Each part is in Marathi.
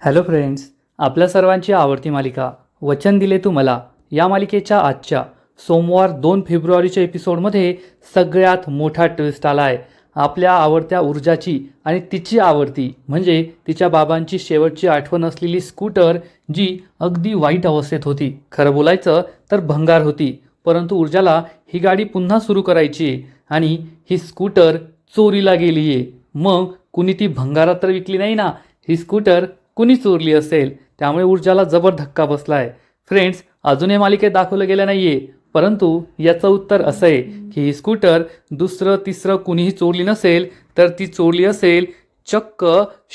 हॅलो फ्रेंड्स, आपल्या सर्वांची आवडती मालिका वचन दिले तू मला या मालिकेच्या आजच्या सोमवार 2 फेब्रुवारीच्या एपिसोडमध्ये सगळ्यात मोठा ट्विस्ट आला आहे. आपल्या आवडत्या ऊर्जाची आणि तिची आवडती म्हणजे तिच्या बाबांची शेवटची आठवण असलेली स्कूटर जी अगदी वाईट अवस्थेत होती. खरं बोलायचं तर भंगार होती, परंतु ऊर्जाला ही गाडी पुन्हा सुरू करायची आहे आणि ही स्कूटर चोरीला गेली आहे. मग कुणी ती भंगारात तर विकली नाही ना, ही स्कूटर कुणी चोरली असेल. त्यामुळे ऊर्जाला जबर धक्का बसलाय. फ्रेंड्स, अजून हे मालिकेत दाखवलं गेलं नाहीये, परंतु याचं उत्तर असं आहे की ही स्कूटर दुसरं तिसरं कुणीही चोरली नसेल, तर ती चोरली असेल चक्क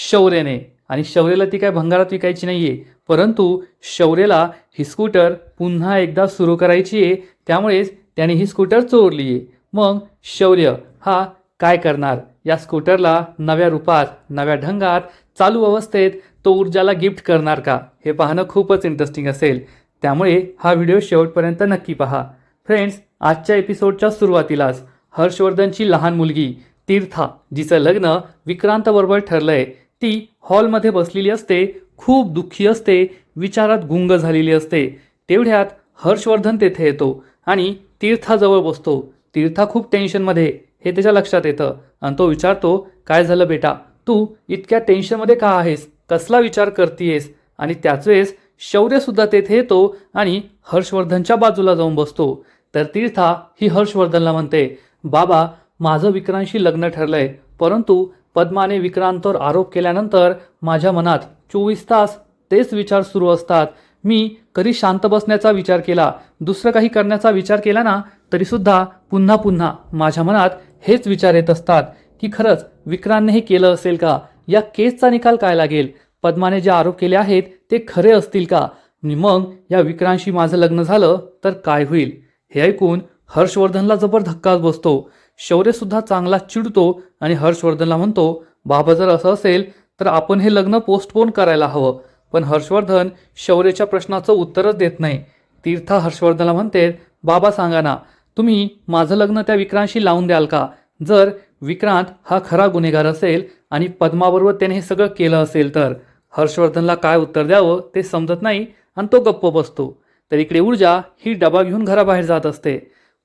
शौर्यने. आणि शौर्यला ती काय भंगारात विकायची नाहीये, परंतु शौर्यला ही स्कूटर पुन्हा एकदा सुरू करायची आहे. त्यामुळेच त्याने ही स्कूटर चोरली आहे. मग शौर्य हा काय करणार? या स्कूटरला नव्या रूपात, नव्या ढंगात, चालू अवस्थेत तो ऊर्जाला गिफ्ट करणार का? हे पाहणं खूपच इंटरेस्टिंग असेल. त्यामुळे हा व्हिडिओ शेवटपर्यंत नक्की पहा. फ्रेंड्स, आजच्या एपिसोडच्या सुरुवातीलाच हर्षवर्धनची लहान मुलगी तीर्था, जिचं लग्न विक्रांतबरोबर ठरलंय, ती हॉलमध्ये बसलेली असते. खूप दुःखी असते, विचारात गुंग झालेली असते. तेवढ्यात हर्षवर्धन तेथे येतो आणि तीर्थाजवळ बसतो. तीर्था खूप टेन्शनमध्ये हे त्याच्या लक्षात येतं आणि तो विचारतो, काय झालं बेटा, तू इतक्या टेन्शनमध्ये का आहेस? कसला विचार करतीयेस? आणि त्याच वेळेस शौर्यसुद्धा तेथे येतो आणि हर्षवर्धनच्या बाजूला जाऊन बसतो. तर तीर्था ही हर्षवर्धनला म्हणते, बाबा, माझं विक्रांतशी लग्न ठरलंय, परंतु पद्माने विक्रांतवर आरोप केल्यानंतर माझ्या मनात 24 तास तेच विचार सुरू असतात. मी कधी शांत बसण्याचा विचार केला, दुसरं काही करण्याचा विचार केला ना, तरीसुद्धा पुन्हा पुन्हा माझ्या मनात हेच विचार येत असतात की खरंच विक्रांतने हे केलं असेल का? या केसचा निकाल काय लागेल? पद्माने जे आरोप केले आहेत ते खरे असतील का? मग या विक्रांतशी माझं लग्न झालं तर काय होईल? हे ऐकून हर्षवर्धनला जबर धक्काच बसतो. शौर्यसुद्धा चांगला चिडतो आणि हर्षवर्धनला म्हणतो, बाबा, जर असं असेल तर आपण हे लग्न पोस्टपोन करायला हवं. पण हर्षवर्धन शौर्याच्या प्रश्नाचं उत्तरच देत नाही. तीर्था हर्षवर्धनला म्हणते, बाबा, सांगा ना, तुम्ही माझं लग्न त्या विक्रांतशी लावून द्याल का? जर विक्रांत हा खरा गुन्हेगार असेल आणि पद्माबरोबर त्याने हे सगळं केलं असेल तर. हर्षवर्धनला काय उत्तर द्यावं ते समजत नाही आणि तो गप्प बसतो. तर इकडे ऊर्जा ही डबा घेऊन घराबाहेर जात असते.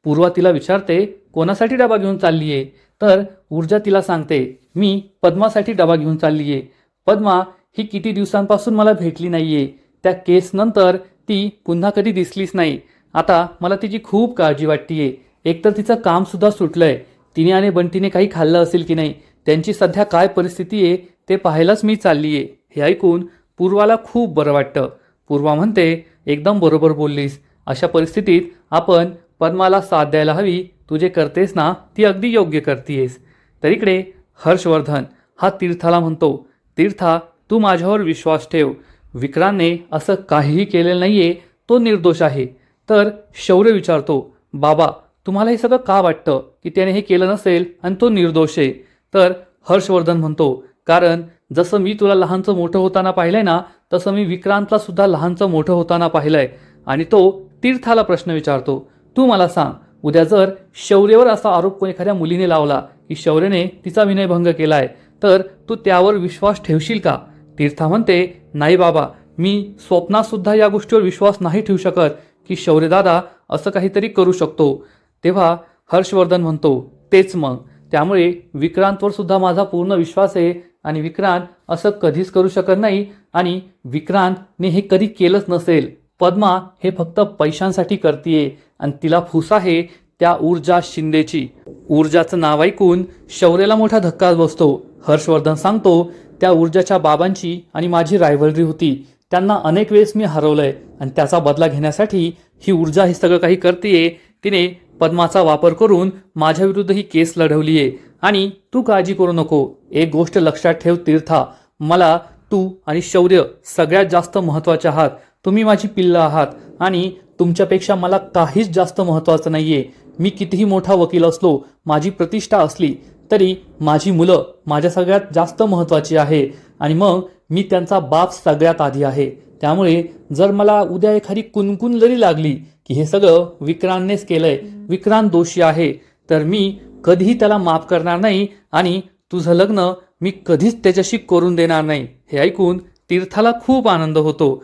पूर्वा तिला विचारते, कोणासाठी डबा घेऊन चालली आहे? तर ऊर्जा तिला सांगते, मी पद्मासाठी डबा घेऊन चालली आहे. पद्मा ही किती दिवसांपासून मला भेटली नाहीये. त्या केसनंतर ती पुन्हा कधी दिसलीच नाही. आता मला तिची खूप काळजी वाटतीये. एकतर तिचं कामसुद्धा सुटलंय. तिने आणि बंटीने काही खाल्लं असेल की नाही, त्यांची सध्या काय परिस्थिती आहे ते पाहायलाच मी चालली आहे. हे ऐकून पूर्वाला खूप बरं वाटतं. पूर्वा म्हणते, एकदम बरोबर बोललीस. अशा परिस्थितीत आपण पद्माला साथ द्यायला हवी. तू जे करतेस ना, ती अगदी योग्य करतीयेस. तर इकडे हर्षवर्धन हा तीर्थाला म्हणतो, तीर्था, तू माझ्यावर विश्वास ठेव. विक्रांतने असं काहीही केलेलं नाहीये, तो निर्दोष आहे. तर शौर्य विचारतो, बाबा, तुम्हाला हे सगळं का वाटतं की त्याने हे केलं नसेल आणि तो निर्दोष आहे? तर हर्षवर्धन म्हणतो, कारण जसं मी तुला लहानचं मोठं होताना पाहिलंय ना, तसं मी विक्रांतला सुद्धा लहानचं मोठं होताना पाहिलंय. आणि तो तीर्थाला प्रश्न विचारतो, तू मला सांग, उद्या जर शौर्यवर असा आरोप कोणी एखाद्या मुलीने लावला की शौर्यने तिचा विनयभंग केलाय, तर तू त्यावर विश्वास ठेवशील का? तीर्था म्हणते, नाही बाबा, मी स्वप्नात सुद्धा या गोष्टीवर विश्वास नाही ठेवू शकत की शौर्यदादा असं काहीतरी करू शकतो. तेव्हा हर्षवर्धन म्हणतो, तेच मग, त्यामुळे विक्रांतवर सुद्धा माझा पूर्ण विश्वास आहे आणि विक्रांत असं कधीच करू शकत नाही आणि विक्रांतने हे कधी केलंच नसेल. पद्मा हे फक्त पैशांसाठी करतीये आणि तिला फूस आहे त्या ऊर्जा शिंदेची. ऊर्जाचं नाव ऐकून शौर्याला मोठा धक्काच बसतो. हर्षवर्धन सांगतो, त्या ऊर्जाच्या बाबांची आणि माझी रायव्हलरी होती. त्यांना अनेक वेळेस मी हरवलंय आणि त्याचा बदला घेण्यासाठी ही ऊर्जा हे सगळं काही करतीये. तिने पद्माचा वापर करून माझ्या विरुद्ध ही केस लढवलीये. आणि तू काळजी करू नको. एक गोष्ट लक्षात ठेव तीर्था, मला तू आणि शौर्य सगळ्यात जास्त महत्त्वाचे आहात. तुम्ही माझी पिल्लं आहात आणि तुमच्यापेक्षा मला काहीच जास्त महत्त्वाचं नाहीये. मी कितीही मोठा वकील असलो, माझी प्रतिष्ठा असली, तरी माझी मुलं माझ्या सगळ्यात जास्त महत्त्वाची आहे. आणि मग मी त्यांचा बाप सगळ्यात आधी आहे. त्यामुळे जर मला उद्या एखादी कुणकुण जरी लागली की हे सगळं विक्रांतनेच केलंय, विक्रांत दोषी आहे, तर मी कधीही त्याला माफ करणार नाही आणि तुझं लग्न मी कधीच त्याच्याशी करून देणार नाही. हे ऐकून तीर्थाला खूप आनंद होतो.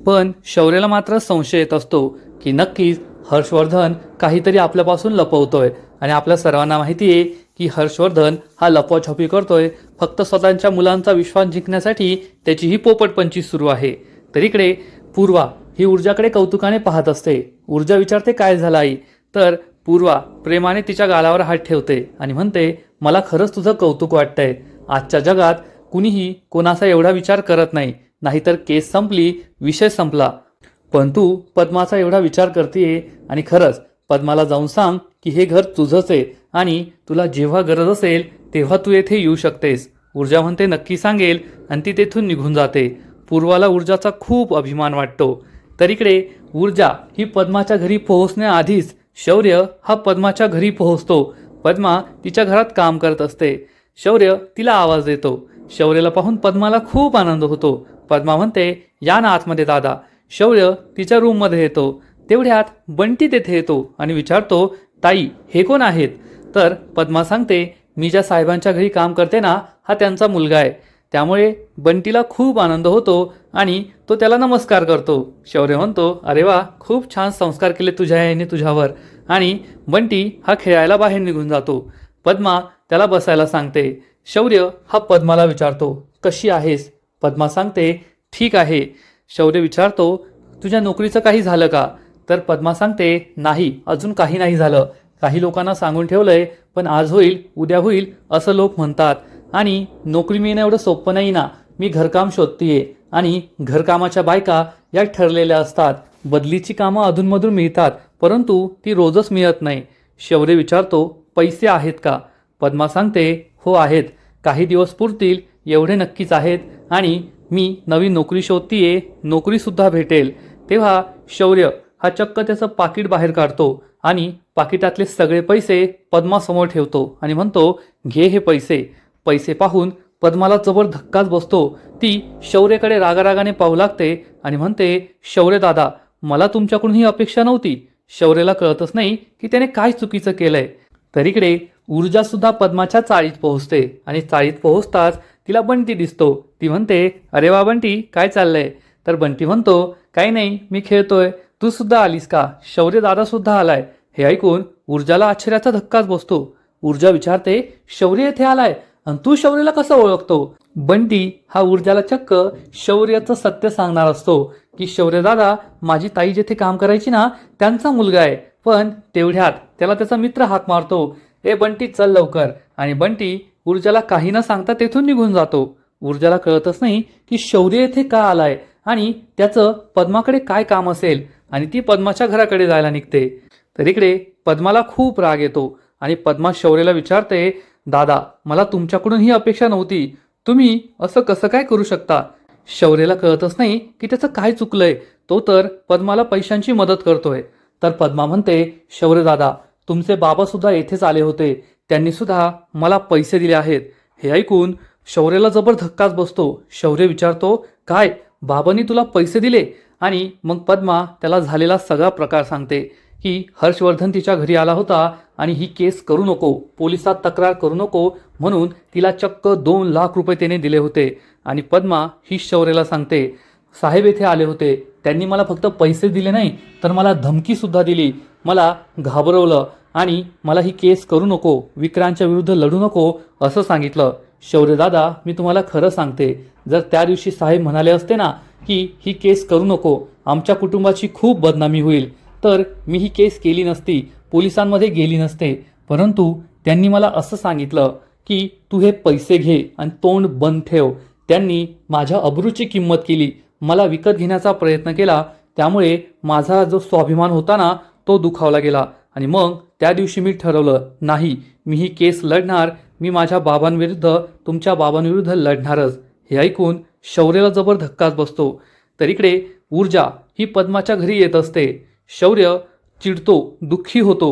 पण शौर्याला मात्र संशय येत असतो की नक्कीच हर्षवर्धन काहीतरी आपल्यापासून लपवतोय. आणि आपल्या सर्वांना माहिती आहे की हर्षवर्धन हा लपवाछपी करतोय फक्त स्वतःच्या मुलांचा विश्वास जिंकण्यासाठी. त्याची ही पोपटपंची सुरू आहे. तर इकडे पूर्वा ही ऊर्जाकडे कौतुकाने पाहत असते. ऊर्जा विचारते काय झालं आई. तर पूर्वा प्रेमाने तिच्या गालावर हात ठेवते आणि म्हणते मला खरंच तुझं कौतुक वाटतंय. आजच्या जगात कुणीही कोणाचा एवढा विचार करत नाही. नाहीतर केस संपली, विषय संपला. पण तू पद्माचा एवढा विचार करतेय आणि खरंच पद्माला जाऊन सांग की हे घर तुझंच आहे आणि तुला जेव्हा गरज असेल तेव्हा तू येथे येऊ शकतेस. ऊर्जा म्हणते नक्की सांगेल आणि ती तेथून निघून जाते. पूर्वाला ऊर्जाचा खूप अभिमान वाटतो. तर इकडे ऊर्जा ही पद्माच्या घरी पोहोचण्याआधीच शौर्य हा पद्माच्या घरी पोहोचतो. पद्मा तिच्या घरात काम करत असते. शौर्य तिला आवाज देतो. शौर्याला पाहून पद्माला खूप आनंद होतो. पद्मा म्हणते या ना आतमध्ये दादा. शौर्य तिच्या रूममध्ये येतो. तेवढ्यात बंटी तेथे येतो आणि विचारतो ताई हे कोण आहेत. तर पद्मा सांगते मी ज्या साहेबांच्या घरी काम करते ना हा त्यांचा मुलगा आहे. त्यामुळे बंटीला खूप आनंद होतो आणि तो त्याला नमस्कार करतो. शौर्य म्हणतो अरे वा खूप छान संस्कार केले तुझ्या आईने तुझ्यावर. आणि बंटी हा खेळायला बाहेर निघून जातो. पद्मा त्याला बसायला सांगते. शौर्य हा पद्माला विचारतो कशी आहेस. पद्मा सांगते ठीक आहे. शौर्य विचारतो तुझ्या नोकरीचं काही झालं का. तर पद्मा सांगते नाही अजून काही नाही झालं. काही लोकांना सांगून ठेवलंय पण आज होईल उद्या होईल असं लोक म्हणतात. आणि नोकरी मिळणं एवढं सोपं नाही ना. मी घरकाम शोधतीये आणि घरकामाच्या बायका या ठरलेल्या असतात. बदलीची कामं अधूनमधून मिळतात परंतु ती रोजच मिळत नाही. शौर्य विचारतो पैसे आहेत का. पद्मा सांगते हो आहेत. काही दिवस पुरतील एवढे नक्कीच आहेत. आणि मी नवीन नोकरी शोधतीये. नोकरीसुद्धा भेटेल. तेव्हा शौर्य हा चक्क त्याचं पाकिट बाहेर काढतो आणि पाकिटातले सगळे पैसे पद्मासमोर ठेवतो आणि म्हणतो घे हे पैसे. पैसे पाहून पद्माला जबर धक्काच बसतो. ती शौर्याकडे रागारागाने पाहू लागते आणि म्हणते शौर्य दादा मला तुमच्याकडून ही अपेक्षा नव्हती. शौर्याला कळतच नाही की त्याने काय चुकीचं केलंय. तर इकडे ऊर्जा सुद्धा पद्माच्या चाळीत पोहोचते आणि चाळीत पोहोचताच तिला बंटी दिसतो. ती म्हणते अरे वा बंटी काय चाललंय. तर बंटी म्हणतो काही नाही मी खेळतोय. तू सुद्धा आलीस का. शौर्य दादा सुद्धा आलाय. हे ऐकून ऊर्जाला आश्चर्याचा धक्काच बसतो. ऊर्जा विचारते शौर्य येथे आलाय आणि तू शौर्याला कसं ओळखतो. बंटी हा ऊर्जाला चक्क शौर्याचं सत्य सांगणार असतो की शौर्य दादा माझी ताई जिथे काम करायची ना त्यांचा मुलगा आहे. पण तेवढ्यात त्याला त्याचा मित्र हाक मारतो ए बंटी चल लवकर. आणि बंटी ऊर्जाला काही न सांगता तेथून निघून जातो. ऊर्जाला कळतच नाही की शौर्य येथे का आलाय आणि त्याचं पद्माकडे काय काम असेल. आणि ती पद्माच्या घराकडे जायला निघते. तर इकडे पद्माला खूप राग येतो आणि पद्मा शौर्याला विचारते दादा मला तुमच्याकडून ही अपेक्षा नव्हती. तुम्ही असं कसं काय करू शकता. शौर्याला कळतच नाही की त्याचं काय चुकलंय. तो तर पद्माला पैशांची मदत करतोय. तर पद्मा म्हणते शौर्य दादा तुमचे बाबा सुद्धा येथेच आले होते. त्यांनी सुद्धा मला पैसे दिले आहेत. हे ऐकून शौर्याला जबर धक्काच बसतो. शौर्य विचारतो काय बाबांनी तुला पैसे दिले. आणि मग पद्मा त्याला झालेला सगळा प्रकार सांगते की हर्षवर्धन तिच्या घरी आला होता आणि ही केस करू नको पोलिसात तक्रार करू नको म्हणून तिला चक्क 2 लाख रुपये त्याने दिले होते. आणि पद्मा ही शौर्याला सांगते साहेब येथे आले होते. त्यांनी मला फक्त पैसे दिले नाही तर मला धमकीसुद्धा दिली. मला घाबरवलं आणि मला ही केस करू नको विक्रांतच्या विरुद्ध लढू नको असं सांगितलं. शौर्य दादा मी तुम्हाला खरं सांगते जर त्या दिवशी साहेब म्हणाले असते ना की ही केस करू नको आमच्या कुटुंबाची खूप बदनामी होईल तर मी ही केस केली नसती पोलिसांमध्ये गेली नसते. परंतु त्यांनी मला असं सांगितलं की तू हे पैसे घे आणि तोंड बंद ठेव. त्यांनी माझ्या अब्रूची किंमत केली. मला विकत घेण्याचा प्रयत्न केला. त्यामुळे माझा जो स्वाभिमान होता ना तो दुखावला गेला. आणि मग त्या दिवशी मी ठरवलं नाही मी ही केस लढणार. मी माझ्या बाबांविरुद्ध तुमच्या बाबांविरुद्ध लढणारच. हे ऐकून शौर्याला जबर धक्काच बसतो. तर इकडे ऊर्जा ही पद्माच्या घरी येत असते. शौर्य चिडतो दुःखी होतो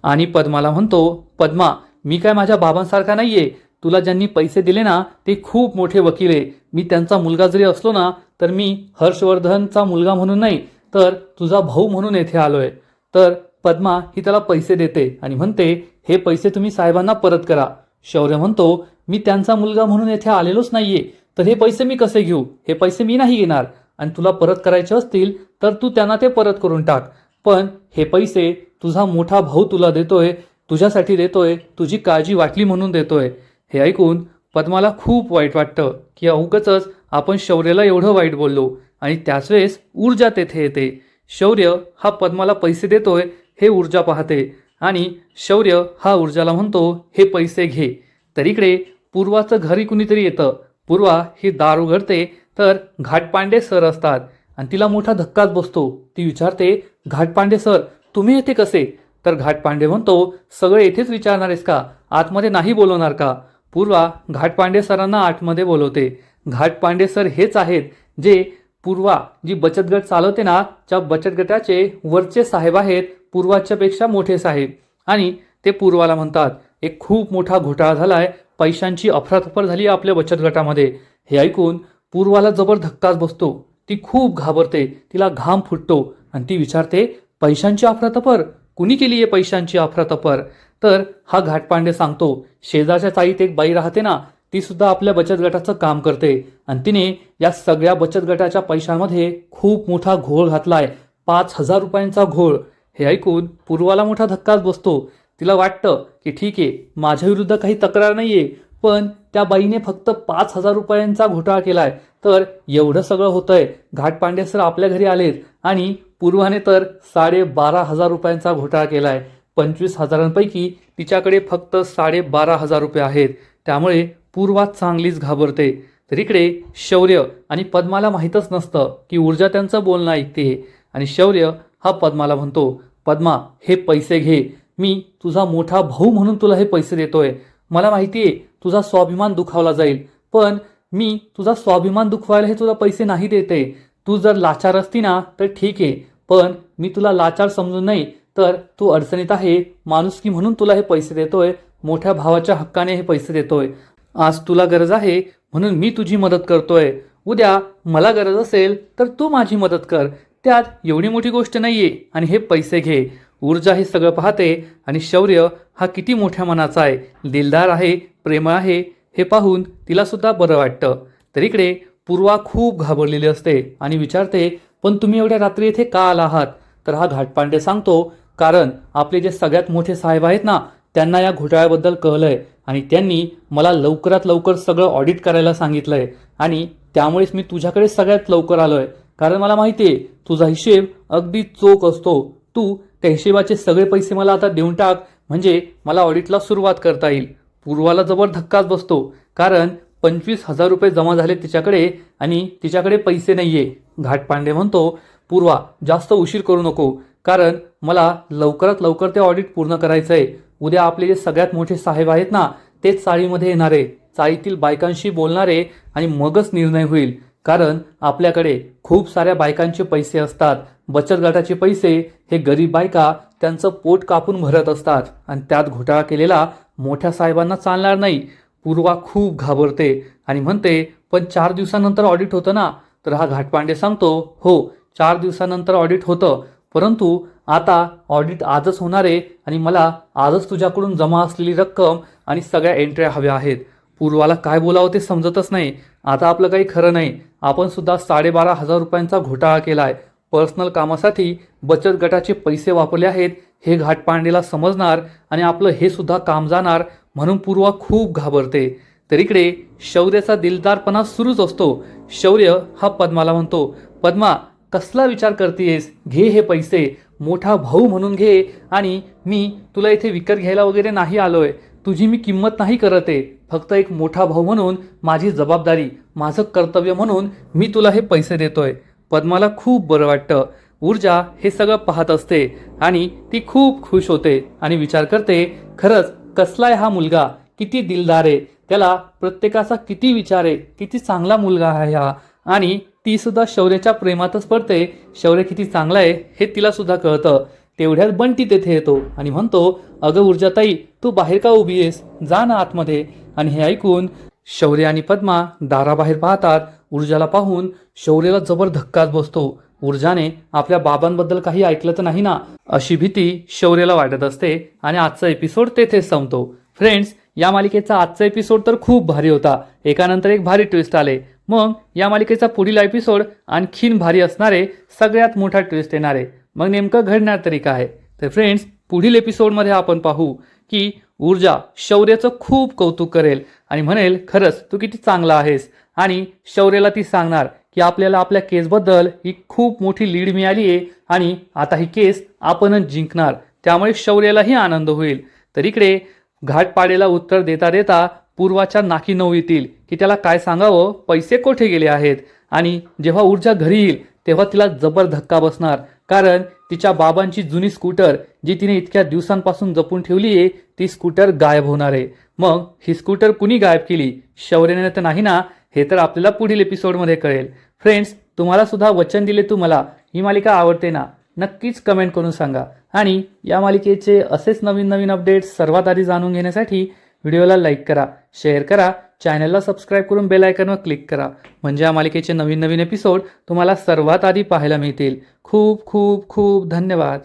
आणि पद्माला म्हणतो पद्मा मी काय माझ्या बाबांसारखा नाहीये. तुला ज्यांनी पैसे दिले ना ते खूप मोठे वकील आहे. मी त्यांचा मुलगा जरी असलो ना तर मी हर्षवर्धनचा मुलगा म्हणून नाही तर तुझा भाऊ म्हणून येथे आलोय. तर पद्मा ही त्याला पैसे देते आणि म्हणते हे पैसे तुम्ही साहेबांना परत करा. शौर्य म्हणतो मी त्यांचा मुलगा म्हणून येथे आलेलोच नाहीये. तर हे पैसे मी कसे घेऊ, हे पैसे मी नाही घेणार, आणि तुला परत करायचे असतील तर तू त्यांना ते परत करून टाक, पण हे पैसे तुझा मोठा भाऊ तुला देतोय, तुझ्यासाठी देतोय, तुझी काळजी वाटली म्हणून देतोय. हे ऐकून पद्माला खूप वाईट वाटतं की उगाचच आपण शौर्याला एवढं वाईट बोललो. आणि त्याच वेळेस ऊर्जा तेथे येते. शौर्य हा पद्माला पैसे देतोय हे ऊर्जा पाहते आणि शौर्य हा ऊर्जाला म्हणतो हे पैसे घे. तर इकडे पूर्वाचं घरी कुणीतरी येतं. पूर्वा ही दार उघडते तर घाटपांडे सर असतात आणि तिला मोठा धक्काच बसतो. ती विचारते, घाटपांडे सर तुम्ही येथे कसे? तर घाटपांडे म्हणतो, सगळे येथेच विचारणार आहेस का, आतमध्ये नाही बोलवणार का? पूर्वा घाटपांडे सरांना आतमध्ये बोलवते. घाटपांडे सर हेच आहेत जे पूर्वा जी बचत गट चालवते ना, त्या बचत गटाचे वरचे साहेब आहेत, पूर्वाच्या पेक्षा मोठे साहेब. आणि ते पूर्वाला म्हणतात, एक खूप मोठा घोटाळा झालाय, पैशांची अफरातफर झाली आपल्या बचत गटामध्ये. हे ऐकून पूर्वाला जबर धक्काच बसतो. ती खूप घाबरते, तिला घाम फुटतो आणि ती विचारते, पैशांची अफरातफर कुणी केली आहे? पैशांची अफरातफर? तर हा घाटपांडे सांगतो, शेजारच्या चाळीत एक बाई राहते ना, ती सुद्धा आपल्या बचत गटाचं काम करते आणि तिने या सगळ्या बचत गटाच्या पैशांमध्ये खूप मोठा घोळ घातलाय, 5,000 रुपयांचा घोळ. हे ऐकून पूर्वाला मोठा धक्काच बसतो. तिला वाटतं की ठीक आहे, माझ्या विरुद्ध काही तक्रार नाहीये, पण त्या बाईने फक्त 5,000 रुपयांचा घोटाळा केलाय, तर एवढं सगळं होतंय. घाटपांडे सर आपल्या घरी आलेत आणि पूर्वाने तर 12,500 रुपयांचा घोटाळा केलाय. 25,000 तिच्याकडे फक्त 12,500 रुपये आहेत. त्यामुळे पूर्वा चांगलीच घाबरते. तर इकडे शौर्य आणि पद्माला माहीतच नसतं की ऊर्जा त्यांचं बोलणं ऐकते. आणि शौर्य हा पद्माला म्हणतो, पद्मा हे पैसे घे, मी तुझा मोठा भाऊ म्हणून तुला हे पैसे देतोय. मला माहिती आहे तुझा स्वाभिमान दुखावला जाईल, पण मी तुझा स्वाभिमान दुखवायला हे तुला पैसे नाही देते. तू जर लाचार असती ना तर ठीक आहे, पण मी तुला लाचार समजून नाही, तर तू अडचणीत आहे माणुसकी म्हणून तुला हे पैसे देतोय, मोठ्या भावाच्या हक्काने हे पैसे देतोय. आज तुला गरज आहे म्हणून मी तुझी मदत करतोय, उद्या मला गरज असेल तर तू माझी मदत कर, त्यात एवढी मोठी गोष्ट नाहीये, आणि हे पैसे घे. ऊर्जा हे सगळं पाहते आणि शौर्य हा किती मोठ्या मनाचा आहे, दिलदार आहे, प्रेमळ आहे, हे पाहून तिला सुद्धा बरं वाटतं. तर इकडे पूर्वा खूप घाबरलेली असते आणि विचारते, पण तुम्ही एवढ्या रात्री येथे का आला आहात? तर हा घाटपांडे सांगतो, कारण आपले जे सगळ्यात मोठे साहेब आहेत ना, त्यांना या घोटाळ्याबद्दल कळलंय आणि त्यांनी मला लवकरात लवकर सगळं ऑडिट करायला सांगितलंय, आणि त्यामुळेच मी तुझ्याकडे सगळ्यात लवकर आलोय. कारण मला माहिती आहे तुझा हिशेब अगदी चोख असतो. तू त्या हिशेबाचे सगळे पैसे मला आता देऊन टाक, म्हणजे मला ऑडिटला सुरुवात करता येईल. पूर्वाला जबर धक्काच बसतो, कारण 25,000 रुपये जमा झाले तिच्याकडे आणि तिच्याकडे पैसे नाहीये. घाटपांडे म्हणतो, पूर्वा जास्त उशीर करू नको, कारण मला लवकरात लवकर ते ऑडिट पूर्ण करायचं आहे. उद्या आपले जे सगळ्यात मोठे साहेब आहेत ना, तेच चाळीमध्ये येणारे, चाळीतील बायकांशी बोलणारे, आणि मगच निर्णय होईल. कारण आपल्याकडे खूप साऱ्या बायकांचे पैसे असतात. बचत गटाचे पैसे हे गरीब बायका त्यांचं पोट कापून भरत असतात, आणि त्यात घोटाळा केलेला मोठ्या साहेबांना चालणार नाही. पूर्वा खूप घाबरते आणि म्हणते, पण 4 दिवसानंतर ऑडिट होतं ना? तर हा घाटपांडे सांगतो, हो 4 दिवसानंतर ऑडिट होतं, परंतु आता ऑडिट आजच होणार आहे आणि मला आजच तुझ्याकडून जमा असलेली रक्कम आणि सगळ्या एंट्र्या हव्या आहेत. पूर्वाला काय बोलावं ते समजतच नाही. आता आपलं काही खरं नाही, आपण सुद्धा 12,500 रुपयांचा घोटाळा केलाय. पर्सनल कामासाठी बचत गटाचे पैसे वापरले आहेत हे घाटपांडेला समजणार आणि आपलं हे सुद्धा काम जाणार, म्हणून पूर्वा खूप घाबरते. तर इकडे शौर्याचा दिलदारपणा सुरूच असतो. शौर्य हा पद्माला म्हणतो, पद्मा कसला विचार करतेस, घे हे पैसे, मोठा भाऊ म्हणून घे, आणि मी तुला इथे विकत घ्यायला वगैरे नाही आलोय, तुझी मी किंमत नाही करत आहे, फक्त एक मोठा भाऊ म्हणून माझी जबाबदारी, माझं कर्तव्य म्हणून मी तुला हे पैसे देतोय. पद्माला खूप बरं वाटतं. ऊर्जा हे सगळं पाहत असते आणि ती खूप खुश होते आणि विचार करते, खरंच कसला आहे हा मुलगा, किती दिलदार आहे, त्याला प्रत्येकाचा किती विचार आहे, किती चांगला मुलगा आहे हा. आणि ती सुद्धा शौर्याच्या प्रेमातच पडते. शौर्य किती चांगला आहे हे तिला सुद्धा कळतं. तेवढ्यात बंटी तेथे येतो आणि म्हणतो, अगं ऊर्जाताई तू बाहेर का उभी आहेस, जा ना आतमध्ये. आणि हे ऐकून शौर्य आणि पद्मा दाराबाहेर पाहतात. ऊर्जाला पाहून शौर्याला जबर धक्काच बसतो. ऊर्जाने आपल्या बाबांबद्दल काही ऐकलं तर नाही ना, अशी भीती शौर्याला वाटत असते. आणि आजचा एपिसोड तेथेच संपतो. फ्रेंड्स, या मालिकेचा आजचा एपिसोड तर खूप भारी होता. एकानंतर एक भारी ट्विस्ट आले. मग या मालिकेचा पुढील एपिसोड आणखीन भारी असणारे, सगळ्यात मोठा ट्विस्ट येणारे. मग नेमकं घडणार तरी काय? तर फ्रेंड्स, पुढील एपिसोडमध्ये आपण पाहू की ऊर्जा शौर्याचं खूप कौतुक करेल आणि म्हणेल, खरंच तू किती चांगला आहेस. आणि शौर्याला ती सांगणार की आपल्याला आपल्या केसबद्दल ही खूप मोठी लीड मिळाली आहे आणि आता ही केस आपणच जिंकणार. त्यामुळे शौर्यालाही आनंद होईल. तर इकडे घाटपाडेला उत्तर देता देता पूर्वाच्या नाकी नऊ येतील की त्याला काय सांगावं, पैसे कोठे गेले आहेत. आणि जेव्हा ऊर्जा घरी येईल तेव्हा तिला जबर धक्का बसणार, कारण तिच्या बाबांची जुनी स्कूटर जी तिने इतक्या दिवसांपासून जपून ठेवली आहे ती स्कूटर गायब होणार आहे. मग ही स्कूटर कुणी गायब केली? शौर्याने तर नाही ना? हे तर आपल्याला पुढील एपिसोडमध्ये कळेल. फ्रेंड्स, तुम्हाला सुद्धा वचन दिले तू मला ही मालिका आवडते ना? नक्कीच कमेंट करून सांगा. आणि या मालिकेचे असेच नवीन नवीन अपडेट्स सर्वात आधी जाणून घेण्यासाठी व्हिडिओला लाईक करा, शेअर करा, चॅनलला सबस्क्राईब करून बेल आयकॉनवर क्लिक करा. म्हणजे या मालिकेचे नवीन नवीन एपिसोड तुम्हाला सर्वात आधी पाहायला मिळतील. खूप खूप खूप धन्यवाद.